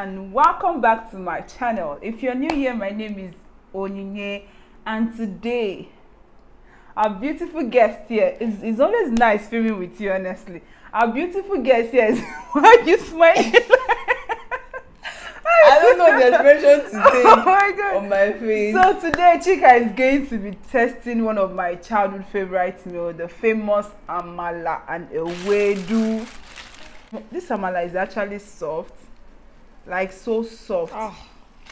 and welcome back to my channel. If you're new here, my name is Onyinye, and today our beautiful guest here is always nice filming with you, honestly. Our beautiful guest here is why are you smiling? I don't know the expression today on my face. So today Chika is going to be testing one of my childhood favorite meals, the famous amala and EWedu. This amala is actually soft, like so soft. Oh,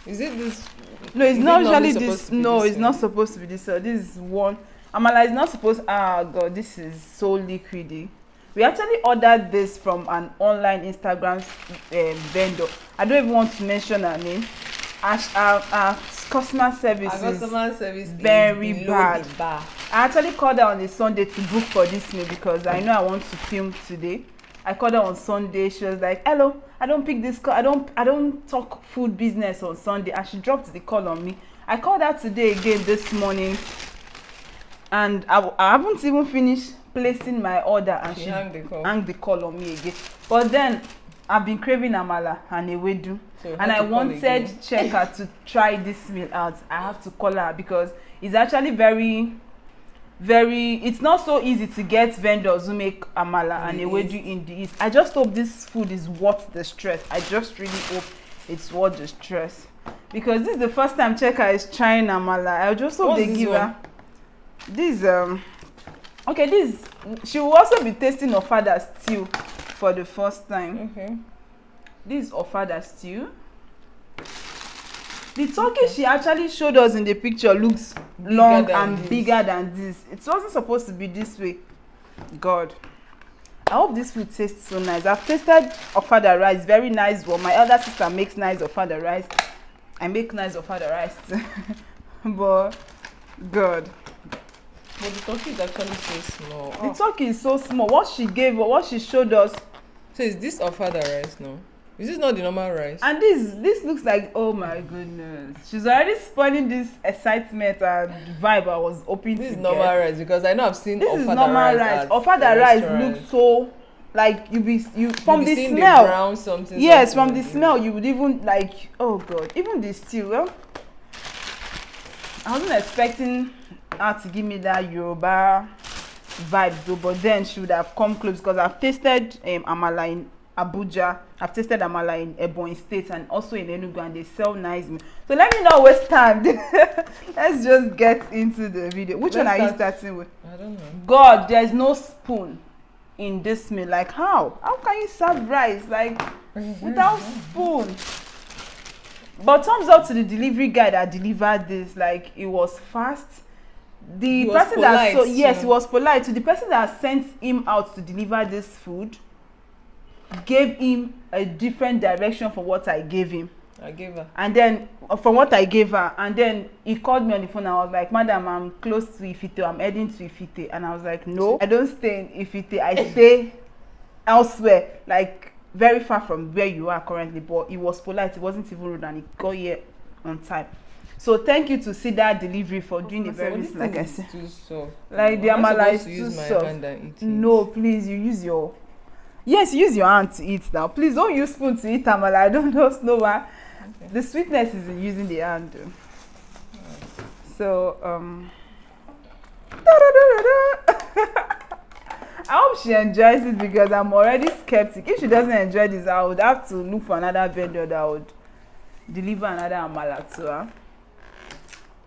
is it this? No, it's not usually this. No, it's not supposed to be this. So this is one. Amala is not supposed. Ah, God, this is so liquidy. We actually ordered this from an online Instagram vendor. I don't even want to mention her name. Our customer service is very bad. I actually called her on a Sunday to book for this meal because I know I want to film today. I called her on Sunday. She was like, "Hello, I don't pick this call. I don't talk food business on Sunday." And she dropped the call on me. I called her today again this morning, and I haven't even finished placing my order, and she hung the call on me again. But then I've been craving amala and EWedu, and I wanted Cheka to try this meal out. I have to call her because it's actually very, it's not so easy to get vendors who make amala and EWedu in the East. I just hope this food is worth the stress. I just really hope it's worth the stress, because this is the first time Cheka is trying amala. I just hope they give her this okay, this she will also be tasting ofada stew for the first time. Okay. This is ofada stew. The turkey she actually showed us in the picture looks long and bigger than this. It wasn't supposed to be this way. God, I hope this food tastes so nice. I've tasted ofada rice, very nice. Well, my elder sister makes nice ofada rice. I make nice ofada rice too. But God. But the turkey is actually so small. The turkey is so small. What she showed us. So is this ofada rice now? Is this not the normal rice? And this looks like, oh my goodness. She's already spoiling this excitement and vibe I was hoping to get. This is normal rice, because I know I've seen this ofada is normal rice. Ofada rice looks so like you from the smell. The brown something. Yes, from the smell you would even like, oh God, even the stew. Well, I wasn't expecting her to give me that Yoruba vibe though, but then she would have come close, because I've tasted amala in Abuja, I've tasted amala in Ebonyi State and also in Enugu, and they sell nice meal. So let me not waste time. Let's just get into the video. Which one are you starting with? I don't know. God, there's no spoon in this meal. Like how can you serve rice like without spoon? But thumbs up to the delivery guy that delivered this. Like, it was fast. The person that he was polite. To the person that sent him out to deliver this food, gave him a different direction from what I gave him. I gave her. And then from what I gave her, and then he called me on the phone. I was like, "Madam, I'm close to Ifite. I'm heading to Ifite." And I was like, "No, I don't stay in Ifite. I stay elsewhere, like very far from where you are currently." But he was polite. He wasn't even rude, and he got here on time. So thank you to Cedar Delivery for doing the very, like I said. Like the amala is too soft. No, please, you use your. Yes, use your hand to eat now. Please don't use spoon to eat amala. I don't just know why. Okay. The sweetness is in using the hand. So I hope she enjoys it, because I'm already skeptic. If she doesn't enjoy this, I would have to look for another vendor that would deliver another amala to her.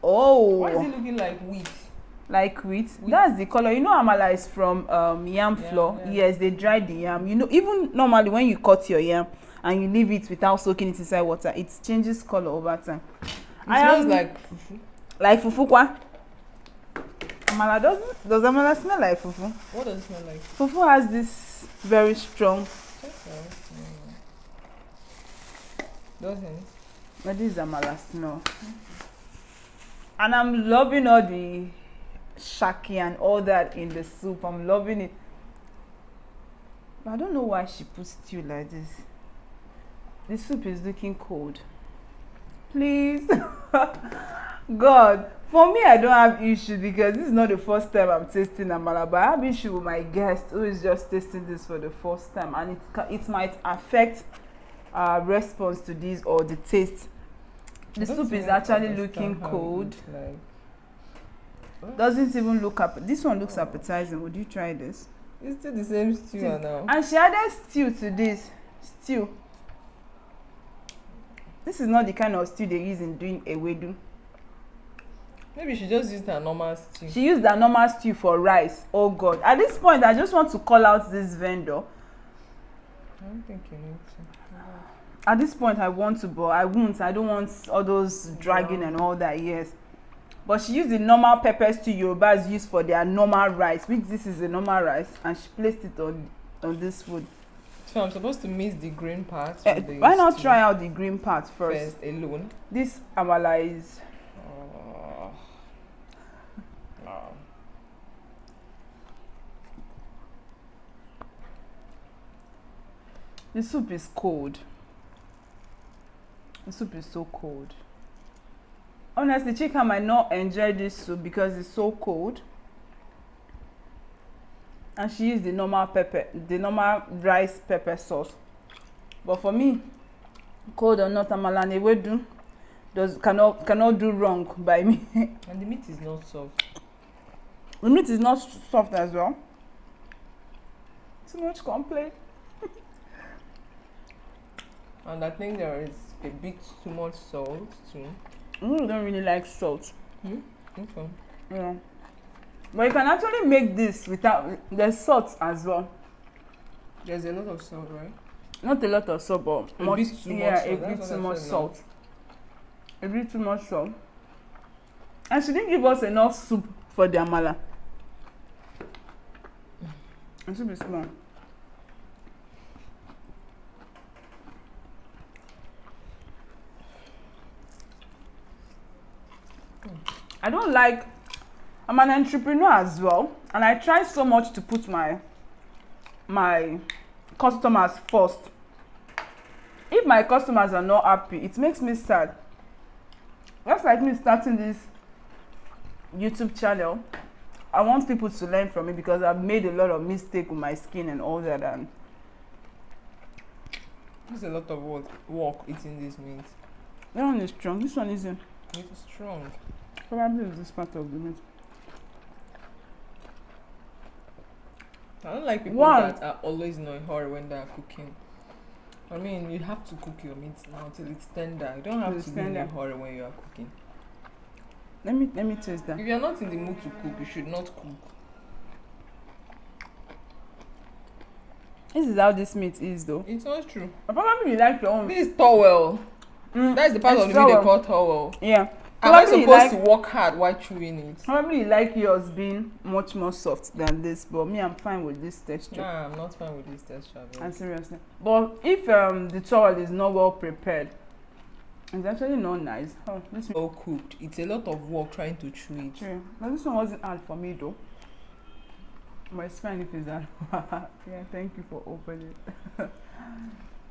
Oh, why is it looking like wheat? Like wheat? That's the color. You know, amala is from yam flour. Yeah. Yes, they dried the yam. You know, even normally when you cut your yam and you leave it without soaking it inside water, it changes color over time. It smells like fufu. Like fufu kwa? Amala does amala smell like fufu? What does it smell like? Fufu has this very strong. Doesn't. But this is amala smell. And I'm loving all the shaki and all that in the soup. I'm loving it. But I don't know why she puts stew like this. The soup is looking cold. Please. God, for me, I don't have issue, because this is not the first time I'm tasting amala, but I have issue with my guest who is just tasting this for the first time, and it might affect response to this or the taste. The soup is actually looking cold. Doesn't even look up. This one looks appetizing. Would you try this? It's still the same stew now. And she added stew to this. Stew. This is not the kind of stew they use in doing EWedu. Maybe she just used her normal stew. She used her normal stew for rice. Oh God. At this point, I just want to call out this vendor. I don't think you need to. At this point, I want to, but I won't. I don't want all those dragging and all that, yes. But she used the normal peppers to Yorubas use for their normal rice, which this is a normal rice, and she placed it on this food. So I'm supposed to miss the green part? Why not try out the green part first alone? This amala is... The soup is cold. The soup is so cold. Honestly, Chika might not enjoy this soup because it's so cold. And she used the normal pepper, the normal rice pepper sauce. But for me, cold or not, amala and ewedu cannot do wrong by me. And the meat is not soft. The meat is not soft as well. Too much complaint. And I think there is a bit too much salt too. I don't really like salt. Okay. Yeah. But you can actually make this without... There's salt as well. There's a lot of salt, right? Not a lot of salt, but a bit too much salt. A bit too much salt. A bit too much salt. And she didn't give us enough soup for the amala. It should be small. I don't like... I'm an entrepreneur as well, and I try so much to put my customers first. If my customers are not happy, it makes me sad. That's like me starting this YouTube channel. I want people to learn from me because I've made a lot of mistakes with my skin and all that. And there's a lot of work eating this meat. that one is strong. This one isn't. It is strong. Probably is this part of the meat. I don't like people that are always in a hurry when they are cooking. I mean, you have to cook your meat now till it's tender. You don't have to be in a hurry when you are cooking. Let me taste that. If you're not in the mood to cook, you should not cook. This is how this meat is, though. It's not true. I probably like your own. This is towel. That's the part of the meat they call towel. Yeah. Am I supposed to work hard while chewing it? Probably you like yours being much more soft than this, but me, I'm fine with this texture. Nah, I'm not fine with this texture. And seriously. But if the towel is not well prepared, it's actually not nice. Oh, this well cooked. It's a lot of work trying to chew it. True. But this one wasn't hard for me though. But it's fine if it's hard. Yeah, thank you for opening it.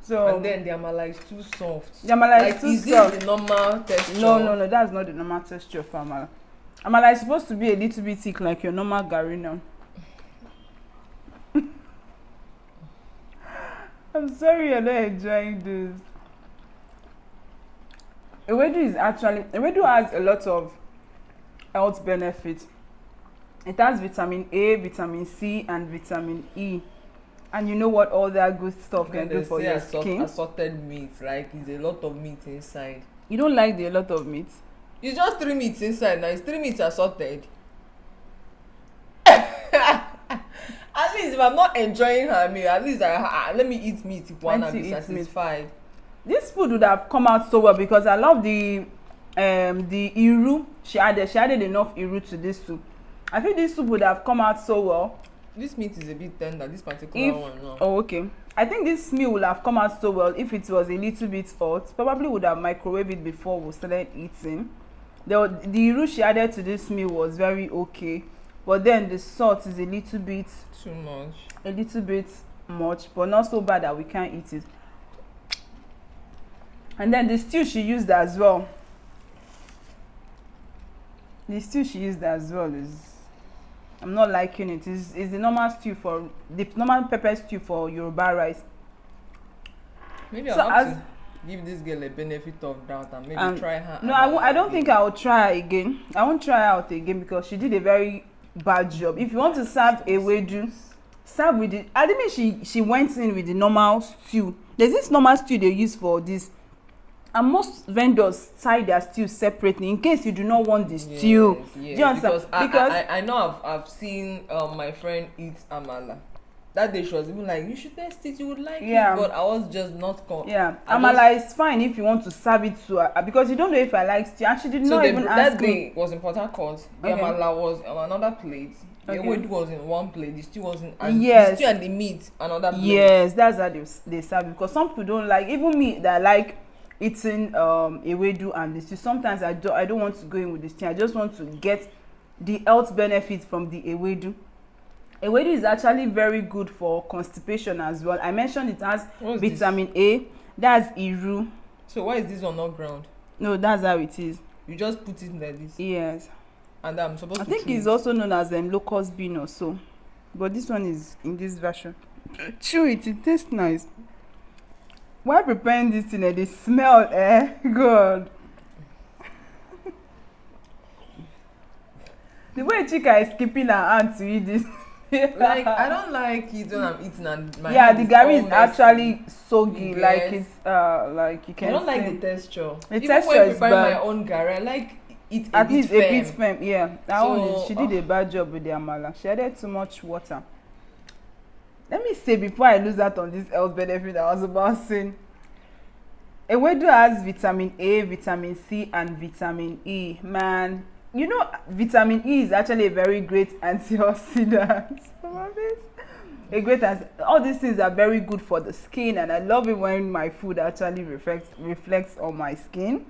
So and then the amala is too soft. The amala is too soft. This the normal texture? No, that's not the normal texture for amala. Amala is supposed to be a little bit thick like your normal gari now. I'm sorry you're not enjoying this. Ewedu has a lot of health benefits. It has vitamin A, vitamin C, and vitamin E. And you know what all that good stuff can do for your skin? Assorted meat, like it's a lot of meat inside. You don't like a lot of meat? It's just 3 meats inside now. It's 3 meats assorted. At least if I'm not enjoying her meal, at least let me eat meat if one and be satisfied. This food would have come out so well because I love the iru she added enough iru to this soup. I think this soup would have come out so well. This meat is a bit tender, this particular one now. Oh, okay. I think this meal would have come out so well if it was a little bit hot. Probably would have microwaved it before we started eating. The iru she added to this meal was very okay. But then the salt is a little bit... too much. A little bit much, but not so bad that we can't eat it. And then the stew she used as well. The stew she used as well is... I'm not liking it. It's the normal stew for... The normal pepper stew for Yoruba rice. Maybe I'll have to give this girl a benefit of doubt and maybe try her. No, I don't think I will try her again. I won't try her out again because she did a very bad job. If you want to serve ewedu, serve with it. I mean, she went in with the normal stew. There's this normal stew they use for this, and most vendors tie their stew separately in case you do not want the stew. Yes. Do you understand? Because I know I've seen my friend eat amala. That day she was even like, you should test it, you would like it, but I was just not amala is fine if you want to serve it to her because you don't know if I like stew, and she did not even ask me. That day was in Port Harcourt. The amala was on another plate. The ewedu was in one plate. The stew was in the stew and the meat another plate. Yes, that's how they serve it, because some people don't like, even me that like eating ewedu and the stew. Sometimes I don't want to go in with the stew. I just want to get the health benefits from the ewedu. Ewedu is actually very good for constipation as well. I mentioned it has vitamin A. That's iru. So why is this one not ground? No, that's how it is. You just put it like this? Yes. And I'm supposed to think it's also known as locust bean or so. But this one is in this version. Chew it, it tastes nice. While preparing this thing, they smell, God. The way Chika is keeping her hand to eat this. Like, I don't like it when I'm eating and my the gari is actually soggy. Like it's like you can. I don't like the texture. The Even texture when I is prepare bad. my own gari, I like it at least firm. a bit firm. Yeah, that one is, she did a bad job with the amala. She added too much water. Let me say before I lose out on this health benefit I was about saying. Ewedu has vitamin A, vitamin C, and vitamin E. Man, you know vitamin E is actually a very great antioxidant. All these things are very good for the skin, and I love it when my food actually reflects on my skin.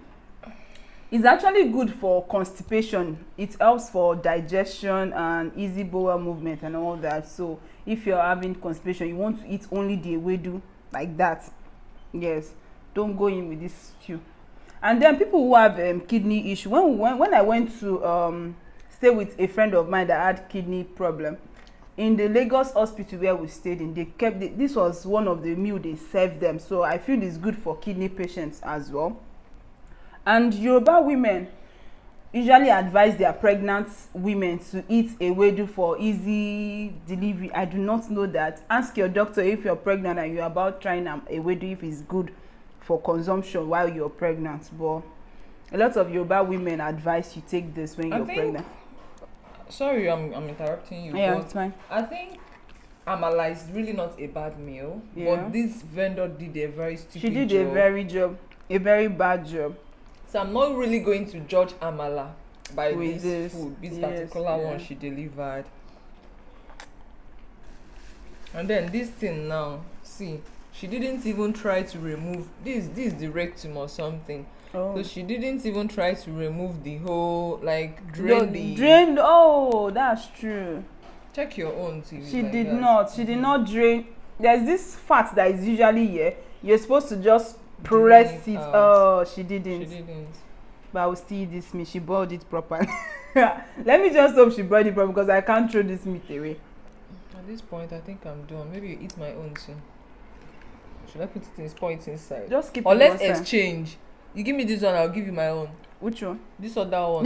It's actually good for constipation. It helps for digestion and easy bowel movement and all that. So if you're having constipation, you want to eat only the ewedu like that. Yes, don't go in with this stew. And then people who have kidney issue, when I went to stay with a friend of mine that had kidney problem, in the Lagos hospital where we stayed in, this was one of the meal they served them. So I feel it's good for kidney patients as well. And Yoruba women usually advise their pregnant women to eat ewedu for easy delivery. I do not know that. Ask your doctor if you're pregnant and you're about trying ewedu if it's good for consumption while you're pregnant. But a lot of Yoruba women advise you take this when you're pregnant. Sorry, I'm interrupting you. Yeah, it's fine. I think amala is really not a bad meal. Yeah. But this vendor did a very stupid job. She did a very bad job. So I'm not really going to judge amala by this food, this particular one she delivered. And then this thing now, see, she didn't even try to remove this the rectum or something. So she didn't even try to remove the whole, like, drain. Oh, that's true. Check your own TV. She did not drain. There's this fat that is usually here. You're supposed to just press it. Oh, she didn't. But I will still eat this meat. She boiled it properly. Let me just hope she boiled it properly because I can't throw this meat away. At this point, I think I'm done. Maybe you eat my own too. Should I put it in points inside? Just keep it. Or let's exchange. You give me this one, I'll give you my own. Which one? This or that one.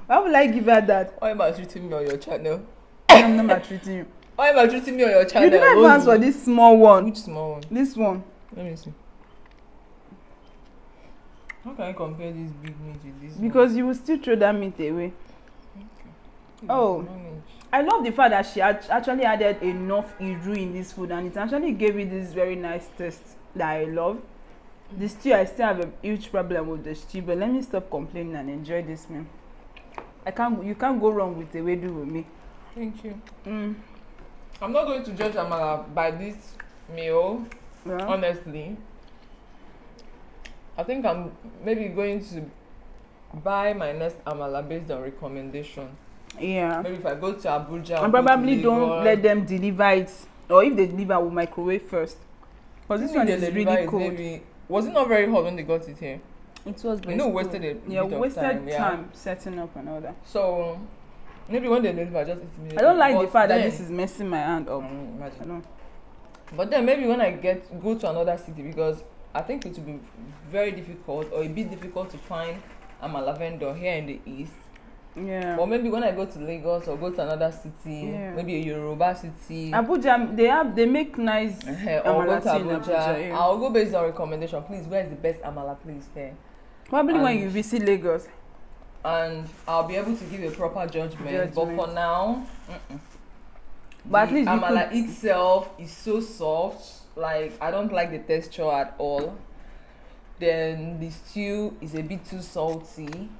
Why would I give her that? Why am I treating me on your channel? I'm not maltreating you. Why am I treating me on your channel? You didn't even ask for this small one. Which small one? This one. Let me see. How can I compare this big meat with this because one? You will still throw that meat away. Okay. Oh, I love the fact that she actually added enough iru in this food, and it actually gave it this very nice taste that I love. The stew, I still have a huge problem with the stew, but let me stop complaining and enjoy this meal. You can't go wrong with ewedu with me. Thank you. I'm not going to judge amala by this meal, honestly. I think I'm maybe going to buy my next amala based on recommendation. Yeah. Maybe if I go to Abuja, and probably don't let them deliver it, or if they deliver, we'll microwave first. Because this one is really cold. Maybe, was it not very hot when they got it here? It was. You know, wasted a bit of time setting up and all that. So maybe when they deliver, just eat it. I don't like the fact that this is messing my hand up. Imagine. But then maybe when I go to another city, because I think it will be very difficult or a bit difficult to find amala vendor here in the east. Yeah. Or maybe when I go to Lagos or go to another city, maybe a Yoruba city. Abuja, they make nice or go to Abuja. Abuja. I'll go based on recommendation. Please, where is the best amala place here? Probably when you visit Lagos. And I'll be able to give a proper judgment. But for now, but at least amala itself is so soft. Like, I don't like the texture at all. Then the stew is a bit too salty.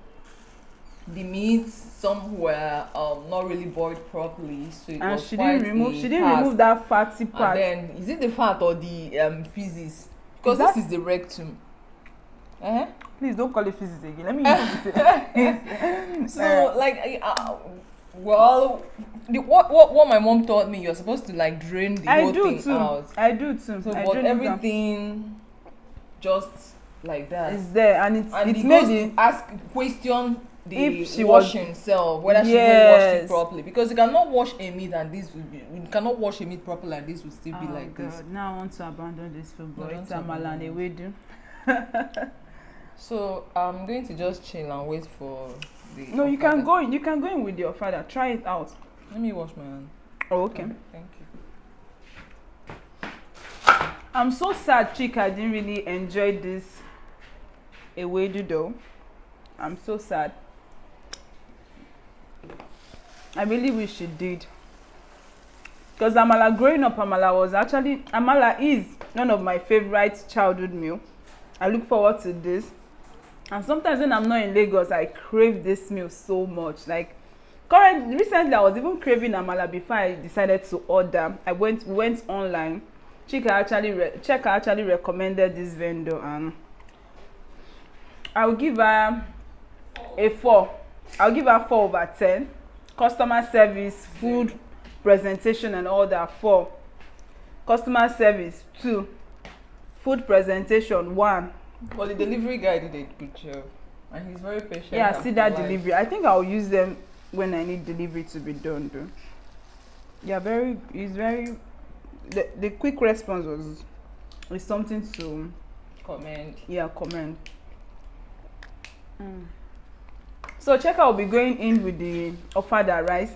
The meat, some were not really boiled properly, so it was she didn't remove that fatty part. And then, is it the fat or the feces? Because this is the rectum. Please don't call it feces again. Let me use it. So, like, what my mom taught me, you're supposed to like drain the whole thing out. I do too. So, but everything just like that. It's there, and it's made it ask question the washing itself, whether she even washed it properly, because you cannot wash a meat and this will be, you cannot wash a meat properly and this will still be like this. Now I want to abandon this food, but it's amala and EWedu. So I'm going to just chill and wait for the. No, you can go in with your father. Try it out. Let me wash my hand. Oh, okay. Thank you. I'm so sad, Chika didn't really enjoy this EWedu though. I'm so sad. I really wish she did. Because growing up, amala is one of my favorite childhood meal. I look forward to this. And sometimes when I'm not in Lagos, I crave this meal so much. Like, recently I was even craving amala before I decided to order. I went online. Chika actually recommended this vendor, and I'll give her a 4. I'll give her 4/10. Customer service, food, presentation, and all that 4. Customer service 2. Food presentation 1. Well, the delivery guy did a good job, and he's very patient. Yeah, see that delivery. I think I'll use them when I need delivery to be done, though. Yeah, the quick response is something to commend. Yeah, commend. So Cheka will be going in with the ofada rice.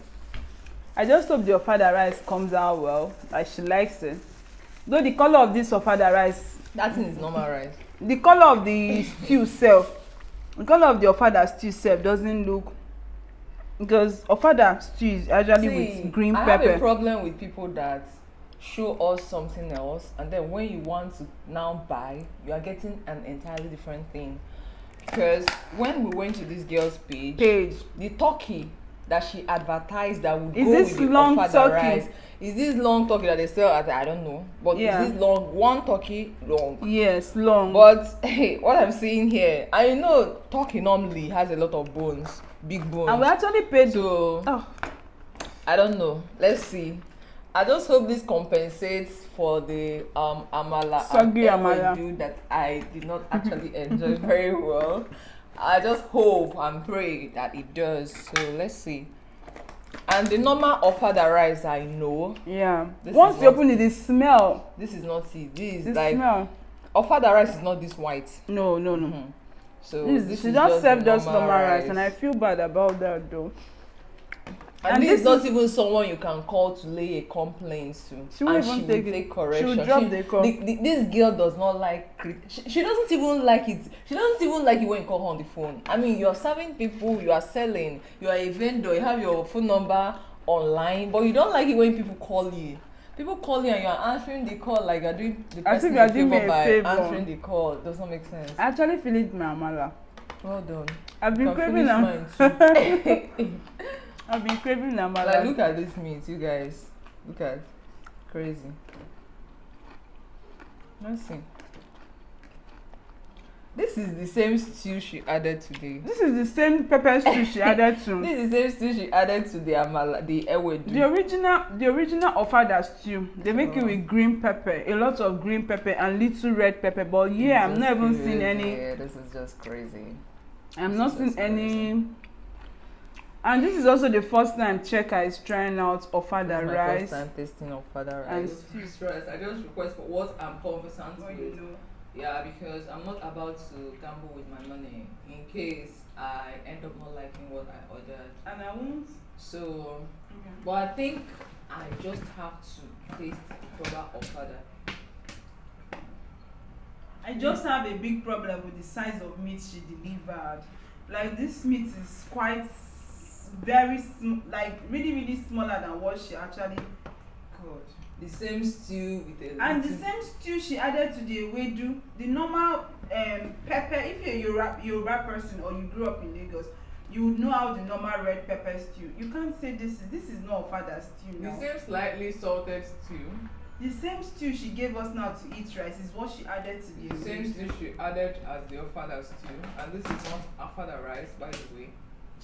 I just hope the ofada rice comes out well, like she likes it. Though the color of this ofada rice, that thing is normal rice. The color of the stew self, the color of the ofada stew self doesn't look, because ofada stew is actually with green pepper. I have a problem with people that show us something else, and then when you want to now buy, you are getting an entirely different thing. Because when we went to this girl's page, the turkey that she advertised that would go with the ofada rice is this long turkey that they sell at, I don't know, but is this long, one turkey long? Yes, long. But hey, what I'm seeing here, I know turkey normally has a lot of bones, big bones, and we actually paid. So I don't know, let's see. I just hope this compensates for the amala and EWedu that I did not actually enjoy very well. I just hope and pray that it does. So let's see. And the normal ofada rice, I know. Yeah. Once you open it, the smell. This is not it. This is like smell. Ofada rice is not this white. No. So this is just normal rice, and I feel bad about that though. And this is not even someone you can call to lay a complaint to. She won't even take correction. She will drop the call. This girl does not like she doesn't even like it. She doesn't even like it when you call her on the phone. I mean, you're serving people, you are selling, you are a vendor, you have your phone number online, but you don't like it when people call you. People call you and you're answering the call like you're doing the person a favor by answering the call. It does not make sense. I actually feel it, my amala. Well done. I've been craving mine too. I've been craving amala. Like, look at this meat, you guys. Look at crazy. Let's see. This is the same stew she added today. This is the same pepper stew she added to. This is the same stew she added to the amala, the EWedu. The original ofada stew. They make it with green pepper, a lot of green pepper and little red pepper. But yeah, I'm not even seeing any. Yeah, this is just crazy. I'm not seeing any And this is also the first time Cheka is trying out ofada rice. First time tasting ofada rice. I just request for what I'm conversant with. You know. Yeah, because I'm not about to gamble with my money in case I end up not liking what I ordered. And I won't. So, Okay. but I think I just have to taste the proper ofada. I just have a big problem with the size of meat she delivered. Like, this meat is quite very like really smaller than what she actually could. The same stew with the and the same stew she added to the EWedu, the normal pepper. If you're a Yoruba person or you grew up in Lagos, you would know how the normal red pepper stew. You can't say this is not ofada stew now. The same slightly salted stew. The same stew she gave us now to eat rice is what she added to the same stew she added as the ofada stew, and this is not ofada rice, by the way.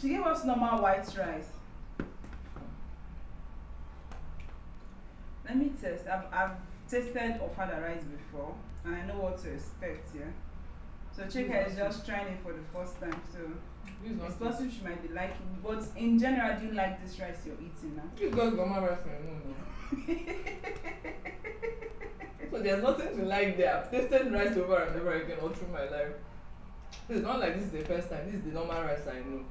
She gave us normal white rice. Let me test. I've tasted ofada rice before, and I know what to expect. Yeah. So Chika is just trying it for the first time. So it's possible she might be liking. But in general, do you like this rice you're eating now? You got normal rice, no. So there's nothing to like there. I've tasted rice over and over again all through my life. It's not like this is the first time. This is the normal rice I know.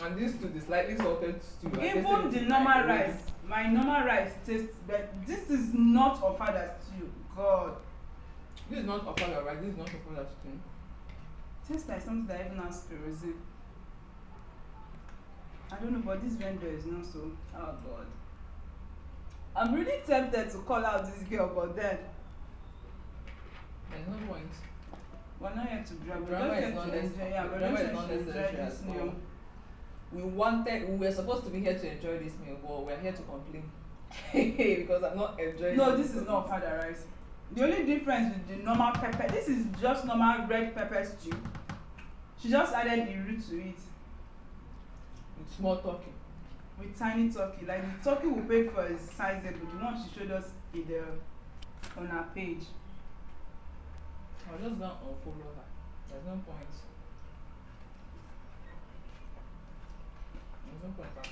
And this to the slightly salted stew. Even the normal rice, my normal rice tastes better. This is not ofada stew. God. This is not ofada rice. This is not ofada stew. Tastes like something that even has kerosene. I don't know, but this vendor is not so. Oh God. I'm really tempted to call out this girl, but then there's no point. We're not here to drama. Drama is not necessary. Drama is not necessary as well. We were supposed to be here to enjoy this meal, but we're here to complain because I'm not enjoying. No, this is not ofada rice. The only difference with the normal pepper, this is just normal red pepper stew. She just added iru to it. With small turkey. With tiny turkey. Like the turkey we paid for is sizable. The one she showed us in on her page. I'll just go and unfollow her. There's no point.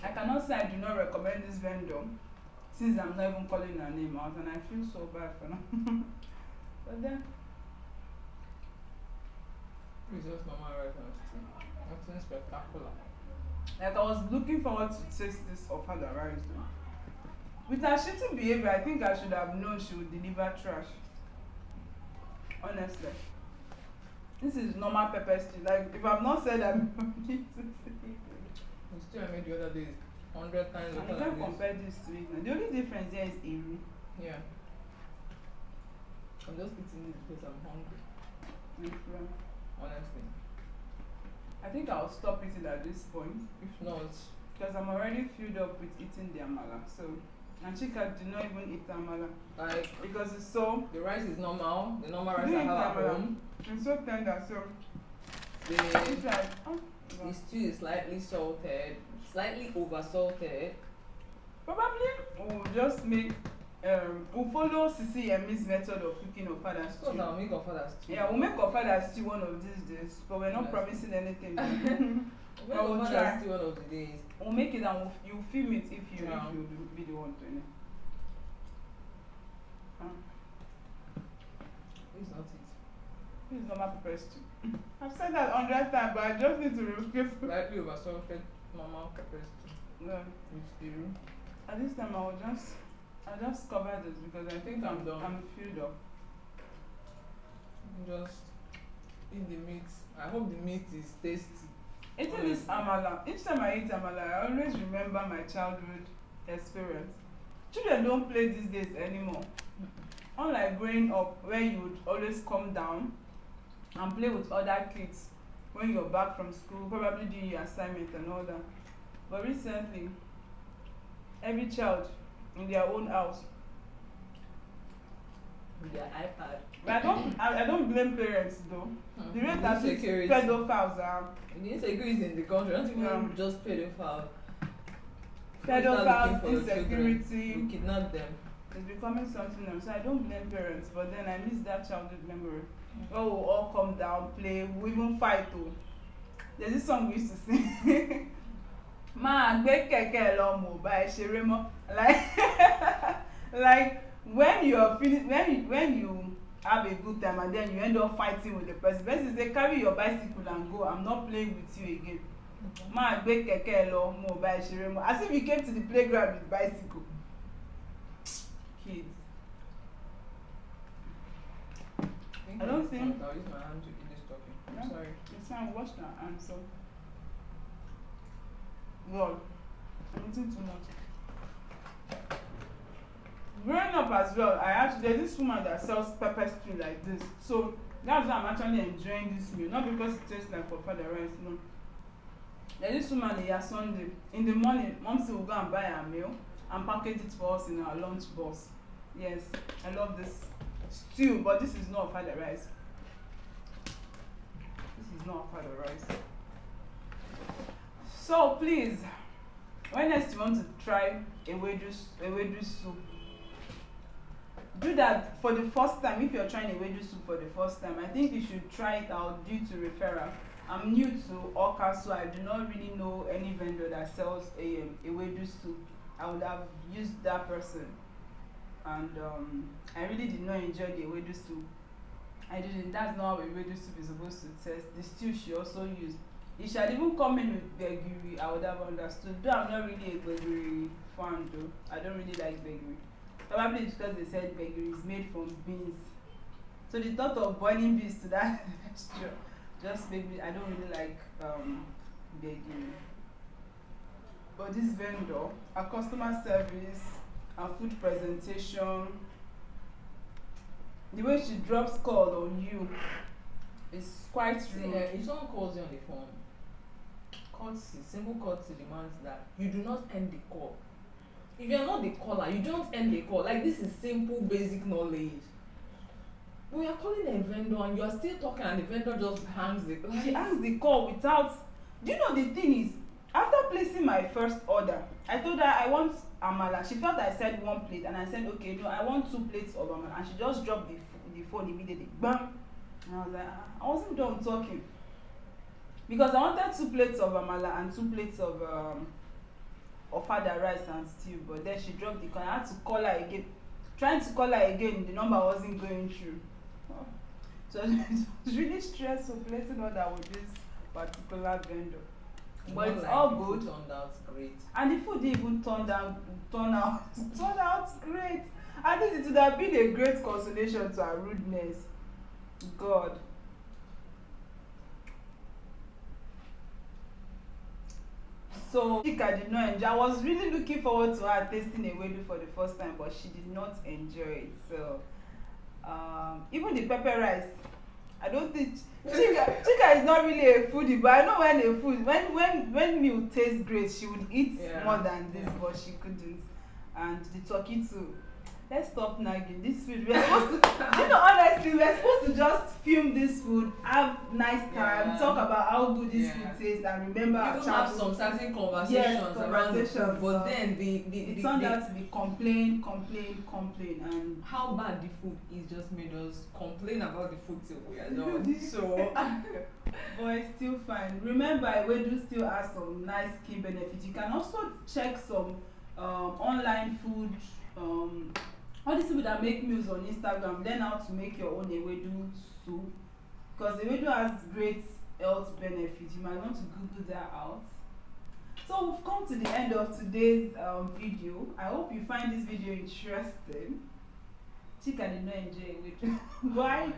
I cannot say I do not recommend this vendor since I'm not even calling her name out, and I feel so bad for now. But then it's just normal rice and stew. Nothing spectacular. Like, I was looking forward to taste this ofada rice though. With her shitty behavior, I think I should have known she would deliver trash. Honestly. This is normal pepper stew. Like, if I've not said I'm going to say it. The stew I made the other day is 100 times better. You can't compare this to it now. The only difference here is iru. Yeah. I'm just eating this because I'm hungry. Honestly. I think I'll stop eating at this point. If not, because I'm already filled up with eating the amala. So, and Chika did not even eat the amala. Like, because it's so. The rice is normal. The normal rice I have at home. It's so tender. So, it's like, the stew is slightly salted, slightly over salted. Probably we'll just make we'll follow Sisi and Miss method of cooking ofada stew. So I'll make ofada stew. Yeah, we'll make ofada stew one of these days, but we're not promising anything. We'll try stew one of the days. We'll make it and you'll film it if you be the one doing it. It's not it. This is normal pepper stew. I've said that 100 times, but I just need to repeat. Slightly over salted normal pepper stew. Yeah. With iru. At this time I'll just cover this because I think I'm filled up. Just eat the meat. I hope the meat is tasty. Eating this amala, each time I eat amala, I always remember my childhood experience. Children don't play these days anymore. Unlike growing up where you would always come down and play with other kids when you're back from school, probably doing your assignment and all that. But recently, every child in their own house with their iPad. But I don't blame parents though. The rate that pedophiles are. The insecurity in the country, not even just pedophiles. Pedophiles, insecurity. We kidnap them. It's becoming something else. So I don't blame parents, but then I miss that childhood memory. Oh, we'll all come down, play, we even fight too. There's this song we used to sing. Ma, Man, gbé kẹ̀kẹ́ lọ mọ̀ bá ẹ ṣeré mọ́. Like when you are when you have a good time and then you end up fighting with the person say carry your bicycle and go, I'm not playing with you again. Man, gbé kẹ̀kẹ́ lọ mọ̀ bá ẹ ṣeré mọ́. As if you came to the playground with bicycle. Kids. I don't think. I'll use my hand to eat this talking. Yeah, I'm sorry. it's fine. Wash your hands. So. God, I'm eating too much. Growing up as well, there's this woman that sells pepper stew like this. So that's why I'm actually enjoying this meal. Not because it tastes like ofada rice, no. There's this woman here Sunday. In the morning, Mom will go and buy a meal and package it for us in our lunch box. Yes, I love this stew, but this is not ofada rice. This is not ofada rice. So please, when next you want to try Ewedu soup, do that for the first time. If you're trying Ewedu soup for the first time, I think you should try it out due to referral. I'm new to Oka, so I do not really know any vendor that sells Ewedu soup. I would have used that person, and I really did not enjoy the Ewedu soup. I didn't. That's not how Ewedu soup is supposed to taste. The stew she also used. It should even come in with begiri, I would have understood. Though I'm not really a begiri fan though. I don't really like begiri. Probably because they said begiri is made from beans. So the thought of boiling beans to that texture just made me, I don't really like begiri. But this vendor, our customer service, our food presentation, the way she drops call on you is quite rude. If someone calls you on the phone, simple courtesy demands that you do not end the call. If you are not the caller, you don't end the call. Like, this is simple, basic knowledge. We are calling a vendor and you are still talking and the vendor just hangs the call. She hangs the call without. Do you know the thing is, after placing my first order, I told her I want amala. She felt I said 1 plate and I said okay, no, I want 2 plates of amala, and she just dropped the phone immediately. Bam! And I was like, I wasn't done talking. Because I wanted 2 plates of amala and 2 plates of ofada rice and stew, but then she dropped the call. I had to call her again. Trying to call her again, the number wasn't going through. So it was really stressful placing order with this particular vendor. But it's like all good. Turned out great. And the food even turned out great. At least it would have been a great consolation to our rudeness. God. So Chika did not enjoy. I was really looking forward to her tasting Ewedu for the first time, but she did not enjoy it. So even the pepper rice, I don't think Chika is not really a foodie, but I know when meal tastes great, she would eat more than this, but she couldn't. And the turkey too. Let's stop nagging. This food, we're supposed to, honestly, we're supposed to just film this food, have nice time, talk about how good this food tastes, and remember our childhood. Have some certain conversations around the food, but then it turned out to be complain, and how bad the food is just made us complain about the food till we are done. So, but it's still fine. Remember, Ewedu still has some nice key benefits. You can also check some online food. All these people that make meals on Instagram, learn how to make your own Ewedu soup, because Ewedu has great health benefits. You might want to Google that out. So we've come to the end of today's video. I hope you find this video interesting. Chika did not enjoy Ewedu. Why?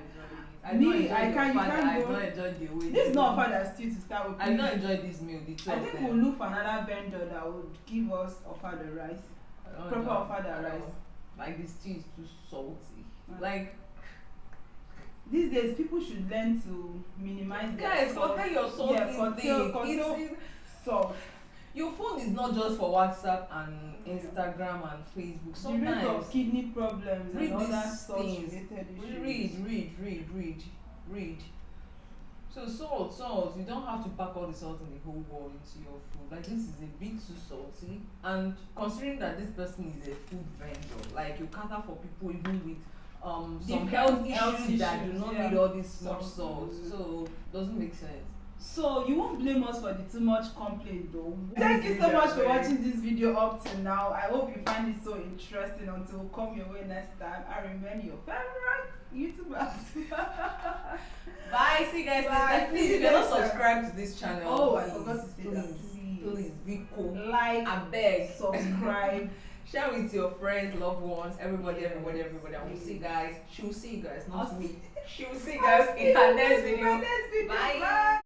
I not enjoyed the Ewedu. This is not ofada stew to start with. I did not enjoy this meal. I think we'll look for another vendor that would give us ofada rice. Proper ofada rice. Like, the stew is too salty. Like, these days people should learn to minimize their salt. Guys, your salt intake. Salt. Your phone is not just for WhatsApp and Instagram and Facebook. Sometimes the rate of kidney problems and other salt-related issues. Read. So salt, you don't have to pack all the salt in the whole world into your food. Like, this is a bit too salty, and considering that this person is a food vendor, like, you cater for people even with some health issues that do not need all this much salt. So doesn't make sense. So you won't blame us for the too much complaint though. Thank you so much for watching this video up till now. I hope you find it so interesting. Until we come your way next time, I remain your favorite YouTuber. Bye. See you guys next time. Please, if you're not subscribed to this channel, oh, I forgot to say that. Please be cool. Like, I beg, subscribe. Share with your friends, loved ones, everybody. I will see you guys. She will see you guys, not me. She will see you guys in her next video. Bye.